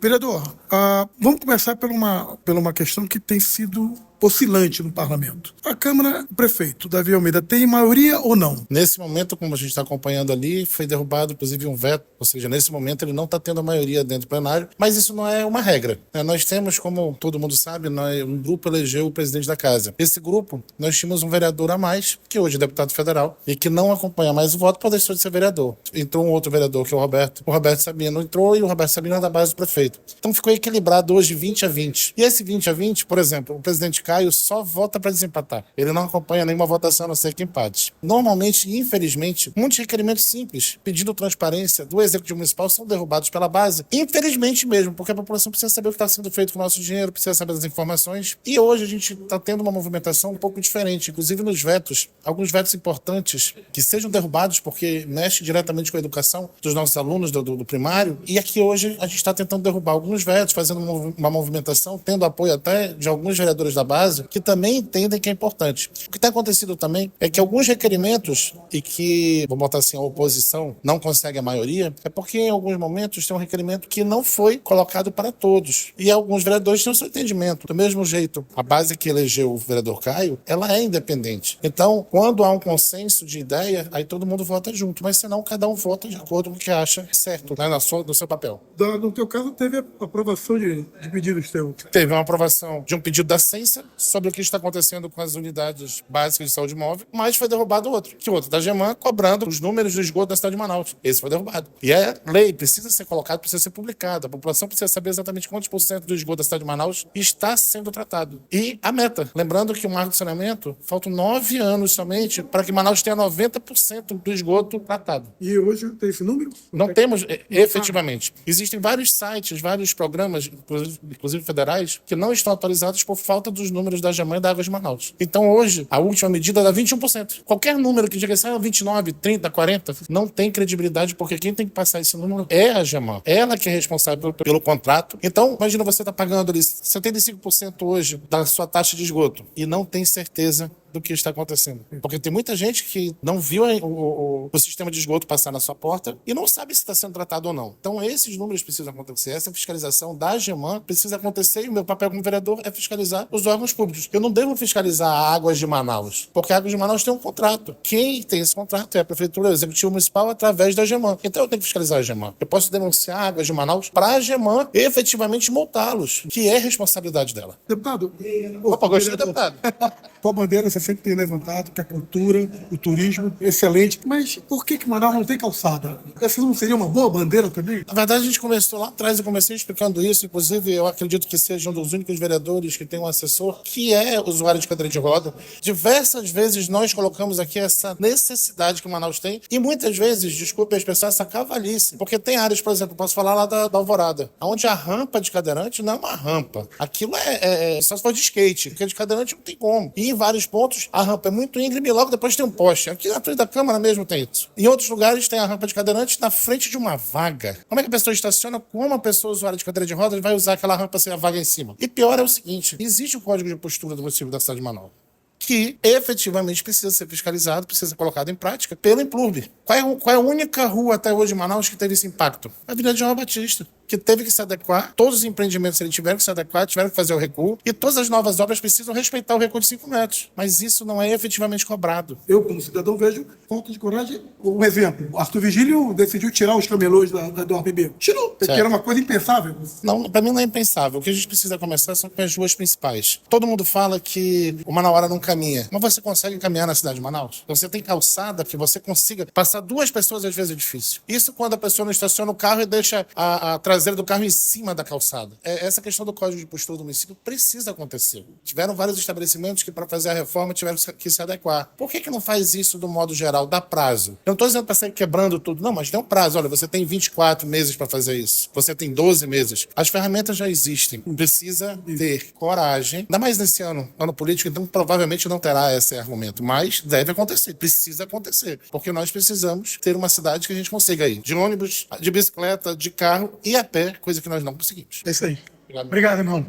Vereador, vamos começar por uma questão que tem sido oscilante no parlamento. A Câmara, o prefeito Davi Almeida, tem maioria ou não? Nesse momento, como a gente está acompanhando ali, foi derrubado, inclusive, um veto, ou seja, nesse momento ele não está tendo a maioria dentro do plenário, mas isso não é uma regra. Nós temos, como todo mundo sabe, um grupo elegeu o presidente da casa. Esse grupo, nós tínhamos um vereador a mais, que hoje é deputado federal, e que não acompanha mais o voto, pode deixar de ser vereador. Entrou um outro vereador, que é o Roberto Sabino entrou, e o Roberto Sabino é da base do prefeito. Então ficou equilibrado hoje 20-20. E esse 20-20, por exemplo, o presidente Caio só vota para desempatar. Ele não acompanha nenhuma votação a não ser que empate. Normalmente, infelizmente, muitos requerimentos simples, pedindo transparência do Executivo Municipal, são derrubados pela base. Infelizmente mesmo, porque a população precisa saber o que está sendo feito com o nosso dinheiro, precisa saber das informações. E hoje a gente está tendo uma movimentação um pouco diferente, inclusive nos vetos, alguns vetos importantes que sejam derrubados porque mexe diretamente com a educação dos nossos alunos do primário. E aqui hoje a gente está tentando derrubar alguns vetos, fazendo uma movimentação, tendo apoio até de alguns vereadores da base, que também entendem que é importante. O que tem acontecido também é que alguns requerimentos, e que, vou botar assim, a oposição não consegue a maioria, é porque em alguns momentos tem um requerimento que não foi colocado para todos. E alguns vereadores têm o seu entendimento. Do mesmo jeito, a base que elegeu o vereador Caio, ela é independente. Então, quando há um consenso de ideia, aí todo mundo vota junto. Mas senão, cada um vota de acordo com o que acha certo, né, no seu papel. No teu caso, teve a aprovação de pedidos teus. Teve uma aprovação de um pedido da Censa sobre o que está acontecendo com as unidades básicas de saúde móvel, mas foi derrubado outro. Que outro? Da GEMAN, cobrando os números do esgoto da cidade de Manaus. Esse foi derrubado. E é lei, precisa ser colocado, precisa ser publicado. A população precisa saber exatamente quantos por cento do esgoto da cidade de Manaus está sendo tratado. E a meta. Lembrando que o marco de saneamento, faltam 9 anos somente para que Manaus tenha 90% do esgoto tratado. E hoje tem esse número? Não temos, efetivamente. Existem vários sites, vários programas, inclusive federais, que não estão atualizados por falta dos números da GEMAN e da Águas de Manaus. Então, hoje, a última medida dá 21%. Qualquer número que diga assim, 29, 30, 40, não tem credibilidade, porque quem tem que passar esse número é a GEMAN. Ela que é responsável pelo contrato. Então, imagina você tá pagando ali 75% hoje da sua taxa de esgoto e não tem certeza do que está acontecendo. Porque tem muita gente que não viu o sistema de esgoto passar na sua porta e não sabe se está sendo tratado ou não. Então, esses números precisam acontecer. Essa fiscalização da GEMAN precisa acontecer e o meu papel como vereador é fiscalizar os órgãos públicos. Eu não devo fiscalizar a Águas de Manaus, porque a Águas de Manaus tem um contrato. Quem tem esse contrato é a Prefeitura, o Executivo Municipal, através da GEMAN. Então, eu tenho que fiscalizar a GEMAN. Eu posso denunciar a Águas de Manaus para a GEMAN efetivamente multá-los, que é responsabilidade dela. Deputado. Opa, gostei, deputado. Tua bandeira você sempre tem levantado, que a cultura, o turismo, excelente. Mas por que Manaus não tem calçada? Essa não seria uma boa bandeira também? Na verdade, a gente começou lá atrás, eu comecei explicando isso. Inclusive, eu acredito que seja um dos únicos vereadores que tem um assessor que é usuário de cadeira de roda. Diversas vezes nós colocamos aqui essa necessidade que o Manaus tem. E muitas vezes, desculpe a expressão, essa cavalice. Porque tem áreas, por exemplo, posso falar lá da Alvorada, onde a rampa de cadeirante não é uma rampa. Aquilo só se for de skate, porque de cadeirante não tem como. E em vários pontos, a rampa é muito íngreme e logo depois tem um poste. Aqui na frente da Câmara mesmo tem isso. Em outros lugares tem a rampa de cadeirante na frente de uma vaga. Como é que a pessoa estaciona? Como a pessoa usuária de cadeira de rodas vai usar aquela rampa sem a vaga em cima? E pior é o seguinte, existe o código de postura do município da cidade de Manaus, que efetivamente precisa ser fiscalizado, precisa ser colocado em prática pelo Implurb. Qual é a única rua até hoje em Manaus que teve esse impacto? A Avenida João Batista, que teve que se adequar, todos os empreendimentos eles tiveram que se adequar, tiveram que fazer o recuo, e todas as novas obras precisam respeitar o recuo de 5 metros. Mas isso não é efetivamente cobrado. Eu, como cidadão, vejo falta de coragem. Um exemplo, o Arthur Vigílio decidiu tirar os camelôs do APB. Tirou, que era uma coisa impensável. Não, para mim não é impensável. O que a gente precisa começar são com as ruas principais. Todo mundo fala que o Manauara não caminha, mas você consegue caminhar na cidade de Manaus? Você tem calçada que você consiga passar 2 pessoas, às vezes é difícil. Isso quando a pessoa não estaciona o carro e deixa a traseira do carro em cima da calçada. Essa questão do código de postura do município precisa acontecer. Tiveram vários estabelecimentos que, para fazer a reforma, tiveram que se adequar. Por que não faz isso do modo geral? Dá prazo. Eu não estou dizendo para sair quebrando tudo, não, mas tem um prazo. Olha, você tem 24 meses para fazer isso. Você tem 12 meses. As ferramentas já existem. Precisa ter coragem. Ainda mais nesse ano político, então provavelmente não terá esse argumento. Mas deve acontecer. Precisa acontecer. Porque nós precisamos ter uma cidade que a gente consiga ir. De ônibus, de bicicleta, de carro e a pé, coisa que nós não conseguimos. É isso aí. Obrigado, irmão.